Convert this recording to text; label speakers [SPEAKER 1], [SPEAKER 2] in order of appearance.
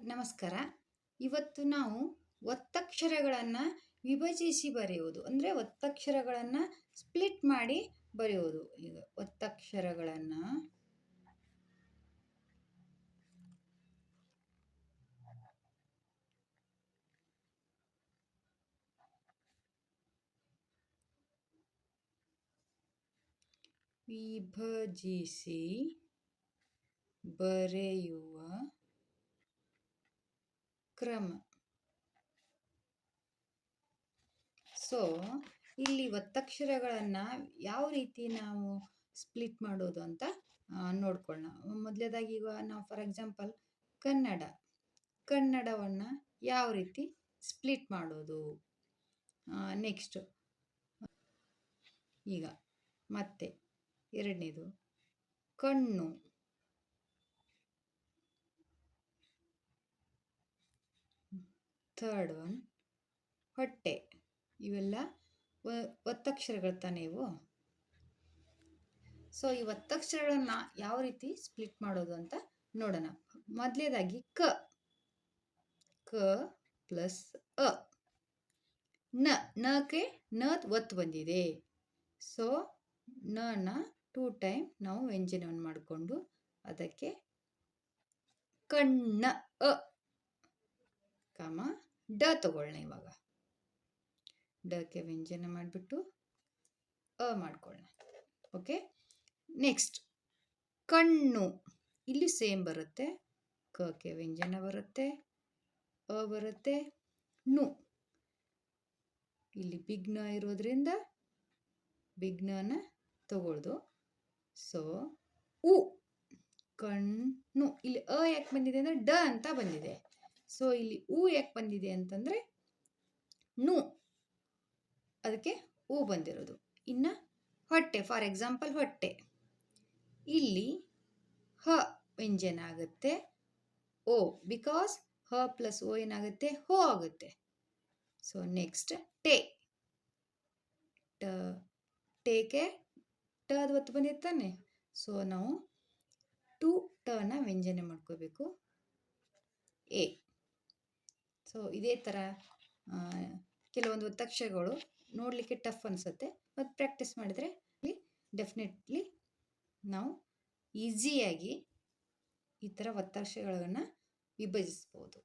[SPEAKER 1] ನಮಸ್ಕಾರ. ಇವತ್ತು ನಾವು ಒತ್ತಕ್ಷರಗಳನ್ನು ವಿಭಜಿಸಿ ಬರೆಯುವುದು ಅಂದರೆ ಒತ್ತಕ್ಷರಗಳನ್ನು ಸ್ಪ್ಲಿಟ್ ಮಾಡಿ ಬರೆಯುವುದು. ಈಗ ಒತ್ತಕ್ಷರಗಳನ್ನು ವಿಭಜಿಸಿ ಬರೆಯುವ ಕ್ರಮ. ಸೊ ಇಲ್ಲಿ ಒತ್ತಕ್ಷರಗಳನ್ನು ಯಾವ ರೀತಿ ನಾವು ಸ್ಪ್ಲಿಟ್ ಮಾಡೋದು ಅಂತ ನೋಡ್ಕೊಳ್ಳೋಣ. ಮೊದಲನೇದಾಗಿ ಈಗ ನಾವು ಫಾರ್ ಎಕ್ಸಾಂಪಲ್ ಕನ್ನಡವನ್ನು ಯಾವ ರೀತಿ ಸ್ಪ್ಲಿಟ್ ಮಾಡೋದು. ನೆಕ್ಸ್ಟ್ ಈಗ ಮತ್ತೆ ಎರಡನೇದು ಕಣ್ಣು, ಥರ್ಡ್ ಒನ್ ಹೊಟ್ಟೆ. ಇವೆಲ್ಲ ಒತ್ತಕ್ಷರಗಳು ತಾನೇ ಇವು. ಸೊ ಈ ಒತ್ತಕ್ಷರಗಳನ್ನು ಯಾವ ರೀತಿ ಸ್ಪ್ಲಿಟ್ ಮಾಡೋದು ಅಂತ ನೋಡೋಣ. ಮೊದಲನೇದಾಗಿ ಕ ಪ್ಲಸ್ ಅ. ನಕ್ಕೆ ಒತ್ತು ಬಂದಿದೆ. ಸೊ ನ 2 ಟೈಮ್ ನಾವು ವ್ಯಂಜನವನ್ನು ಮಾಡಿಕೊಂಡು ಅದಕ್ಕೆ ಕಣ್ಣ ಅ ಕಾಮ ಡ ತಗೊಳ್ಳೋಣ. ಇವಾಗ ಡಕ್ಕೆ ವ್ಯಂಜನ ಮಾಡಿಬಿಟ್ಟು ಅ ಮಾಡ್ಕೊಳ್ಳೋಣ. ಓಕೆ, ನೆಕ್ಸ್ಟ್ ಕಣ್ಣು. ಇಲ್ಲಿ ಸೇಮ್ ಬರುತ್ತೆ. ಕಕ್ಕೆ ವ್ಯಂಜನ ಬರುತ್ತೆ, ಅ ಬರುತ್ತೆ, ನು. ಇಲ್ಲಿ ಬಿಗ್ ನ ಇರೋದ್ರಿಂದ ಬಿಗ್ ನ ತಗೊಳ್ದು. ಸೊ ಉ ಕಣ್ಣು. ಇಲ್ಲಿ ಅ ಯಾಕೆ ಬಂದಿದೆ ಅಂದರೆ ಡ ಅಂತ ಬಂದಿದೆ. ಸೊ ಇಲ್ಲಿ ಉ ಯಾಕೆ ಬಂದಿದೆ ಅಂತಂದರೆ ನು, ಅದಕ್ಕೆ ಉ ಬಂದಿರೋದು. ಇನ್ನು ಹೊಟ್ಟೆ, ಫಾರ್ ಎಕ್ಸಾಂಪಲ್ ಹೊಟ್ಟೆ. ಇಲ್ಲಿ ಹ ವ್ಯಂಜನ ಆಗುತ್ತೆ, ಓ, ಬಿಕಾಸ್ ಹ ಪ್ಲಸ್ ಓ ಏನಾಗುತ್ತೆ, ಹೋ ಆಗುತ್ತೆ. ಸೊ ನೆಕ್ಸ್ಟ್ ಟೇಕೆ ಟದ ಒತ್ತು ಬಂದಿರ್ತಾನೆ. ಸೊ ನಾವು 2 ಟನ ವ್ಯಂಜನೆ ಮಾಡ್ಕೋಬೇಕು, ಎ. ಸೊ ಇದೇ ಥರ ಕೆಲವೊಂದು ಒತ್ತಕ್ಷರಗಳು ನೋಡಲಿಕ್ಕೆ ಟಫ್ ಅನಿಸುತ್ತೆ, ಮತ್ತು ಪ್ರಾಕ್ಟೀಸ್ ಮಾಡಿದರೆ ಡೆಫಿನೆಟ್ಲಿ ನಾವು ಈಸಿಯಾಗಿ ಈ ಥರ ಒತ್ತಕ್ಷರಗಳನ್ನು ವಿಭಜಿಸ್ಬೋದು.